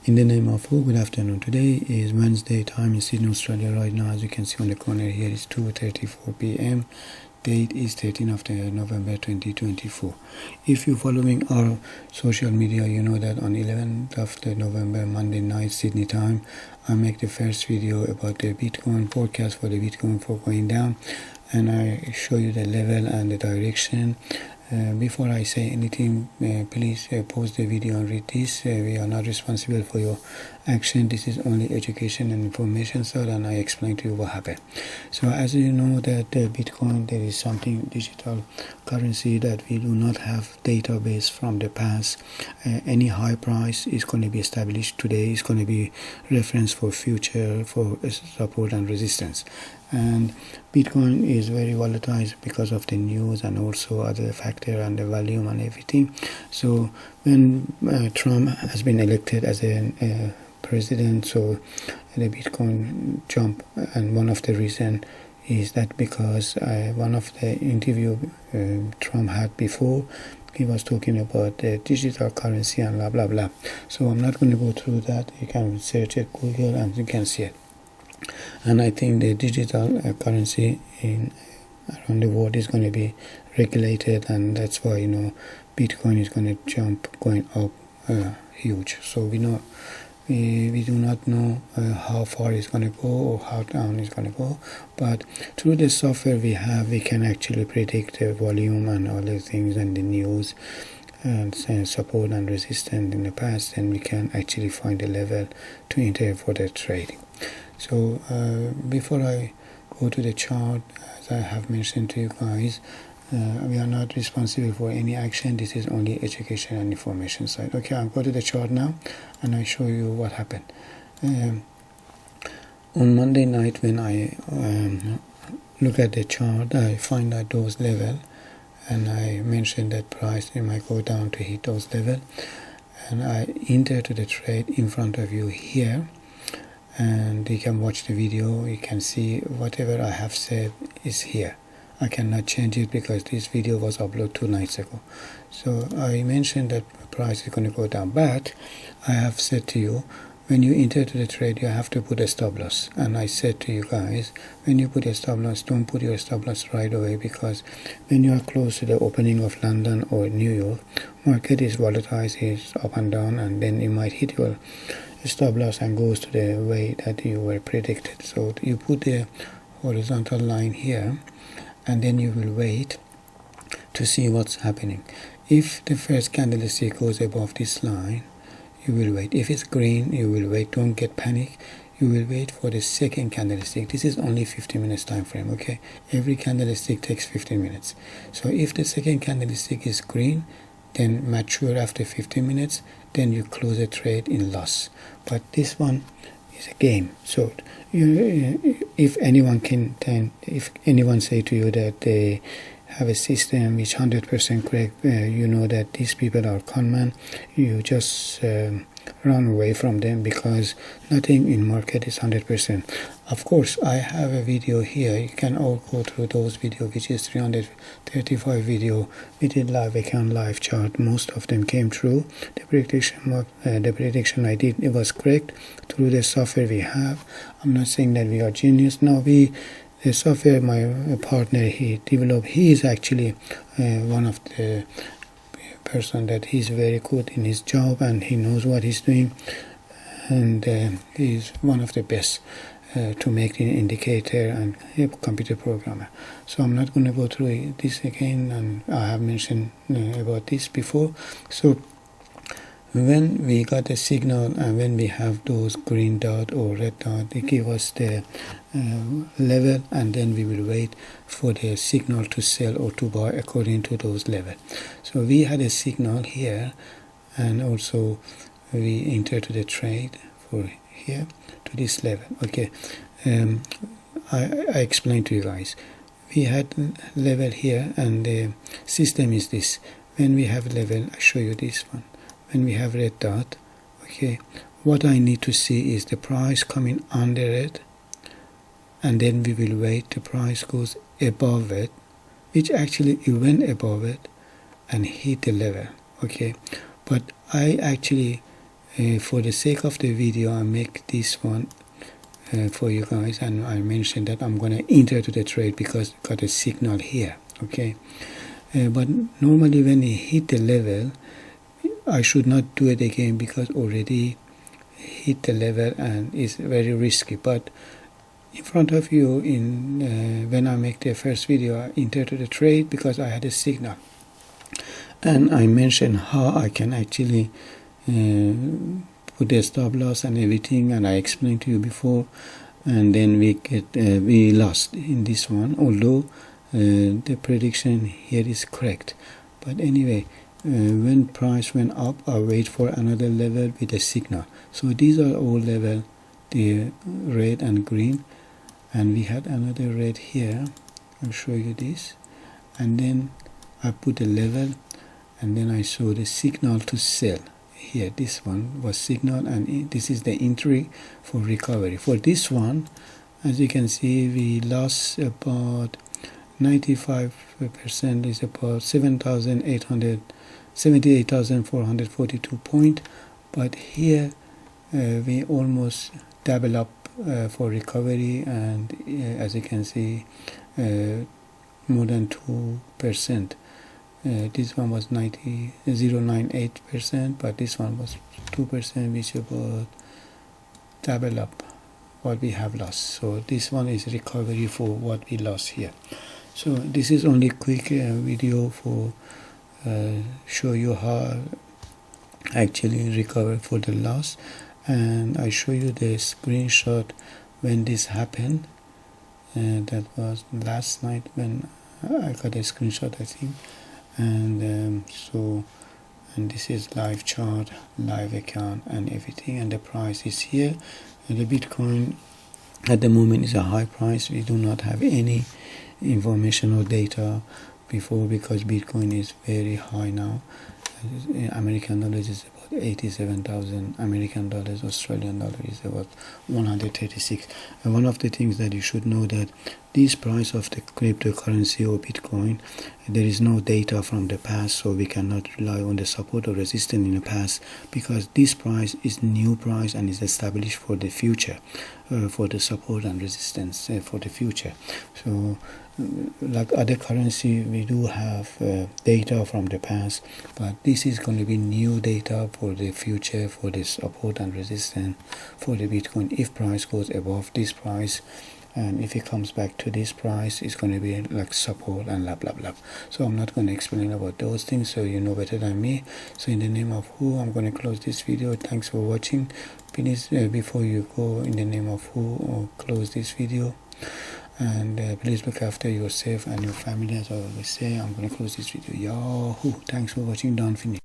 In the name of Allah, good afternoon. Today is Wednesday, time in Sydney, Australia. Right now, as you can see on the corner here, it's 2:34 p.m. Date is 13th of November 2024. If you're following our social media, you know that on 11th of November, Monday night, Sydney time, I make the first video about the Bitcoin forecast for the Bitcoin for going down, and I show you the level and the direction. Before I say anything, please pause the video and read this. We are not responsible for your action. This is only education and information, sir, and I explain to you what happened. So as you know that Bitcoin, there is something digital currency that we do not have database from the past. Any high price is going to be established today. It's going to be reference for future, for support and resistance. And Bitcoin is very volatile because of the news and also other factor and the volume and everything. So when Trump has been elected as a president, so the Bitcoin jump, and one of the reason is that because one of the interview Trump had before, he was talking about the digital currency and blah blah blah. So I'm not going to go through that. You can search it Google and you can see it. And I think the digital currency around the world is going to be regulated, and that's why Bitcoin is going to jump, going up huge. So we do not know how far it's going to go or how down it's going to go, but through the software we can actually predict the volume and all the things and the news and support and resistance in the past, and we can actually find a level to enter for the trading. So before I go to the chart, as I have mentioned to you guys, we are not responsible for any action. This is only education and information side. Okay, I'll go to the chart now and I show you what happened. On Monday night when I look at the chart, I find that those level, and I mentioned that price it might go down to hit those level, and I enter to the trade in front of you here. And you can watch the video, you can see whatever I have said is here. I cannot change it because this video was uploaded 2 nights ago. So I mentioned that price is going to go down, but I have said to you, when you enter to the trade, you have to put a stop loss. And I said to you guys, when you put a stop loss, don't put your stop loss right away, because when you are close to the opening of London or New York, market is volatile, it's up and down, and then you might hit your stop loss and goes to the way that you were predicted. So you put the horizontal line here, and then you will wait to see what's happening. If the first candlestick goes above this line, you will wait. If it's green, you will wait. Don't get panic. You will wait for the second candlestick. This is only 15 minutes time frame, okay? Every candlestick takes 15 minutes. So if the second candlestick is green, then mature after 15 minutes, then you close a trade in loss. But this one is a game. So if anyone say to you that they have a system which 100% correct, you know that these people are conman. You just run away from them, because nothing in market is 100%. Of course, I have a video here. You can all go through those videos, which is 335 video. We did live account, live chart. Most of them came true. The prediction I did, it was correct through the software we have. I'm not saying that we are genius. No, the software my partner he developed, he is actually one of the person that he's very good in his job and he knows what he's doing, and he's one of the best to make the indicator and a computer programmer. So I'm not going to go through this again, and I have mentioned about this before. So when we got a signal and when we have those green dot or red dot, they give us the level, and then we will wait for the signal to sell or to buy according to those level. So we had a signal here, and also we entered to the trade for here to this level. Okay, I explained to you guys. We had level here, and the system is this. When we have level, I show you this one. When we have red dot, okay, what I need to see is the price coming under it, and then we will wait the price goes above it, which actually it went above it and hit the level, okay. But I actually For the sake of the video, I make this one for you guys, and I mentioned that I'm going to enter to the trade because I got a signal here. Okay, but normally when it hit the level, I should not do it again because already hit the level and it's very risky. But in front of you, when I make the first video, I enter to the trade because I had a signal, and I mentioned how I can actually put the stop loss and everything, and I explained to you before, and then we lost in this one, although the prediction here is correct. But anyway, when price went up, I wait for another level with a signal. So these are all level, the red and green, and we had another red here. I'll show you this, and then I put a level, and then I saw the signal to sell here. This one was signal, and this is the entry for recovery. For this one, as you can see, we lost about 95%, is about 78,442 point, but here we almost double up for recovery, and as you can see, more than 2%. This one was 0.98%, but this one was 2%, which about double up what we have lost. So this one is recovery for what we lost here. So this is only quick video for show you how actually recover for the loss, and I show you the screenshot when this happened, and that was last night when I got a screenshot, I think. And and this is live chart, live account, and everything, and the price is here. And the Bitcoin at the moment is a high price. We do not have any information or data before because Bitcoin is very high now. American dollars is about 87,000 American dollars. Australian dollar is about 136. And one of the things that you should know, that this price of the cryptocurrency or Bitcoin, there is no data from the past, so we cannot rely on the support or resistance in the past, because this price is new price and is established for the future, for the support and resistance for the future. So like other currency, we do have data from the past, but this is going to be new data for the future, for the support and resistance for the Bitcoin. If price goes above this price, and if it comes back to this price, it's going to be like support and blah blah blah. So I'm not going to explain about those things, so you know better than me. So in the name of who, I'm going to close this video. Thanks for watching. Please, before you go, in the name of who, close this video. And please look after yourself and your family, as I always say. I'm going to close this video. Yahoo! Thanks for watching. Done. Finish.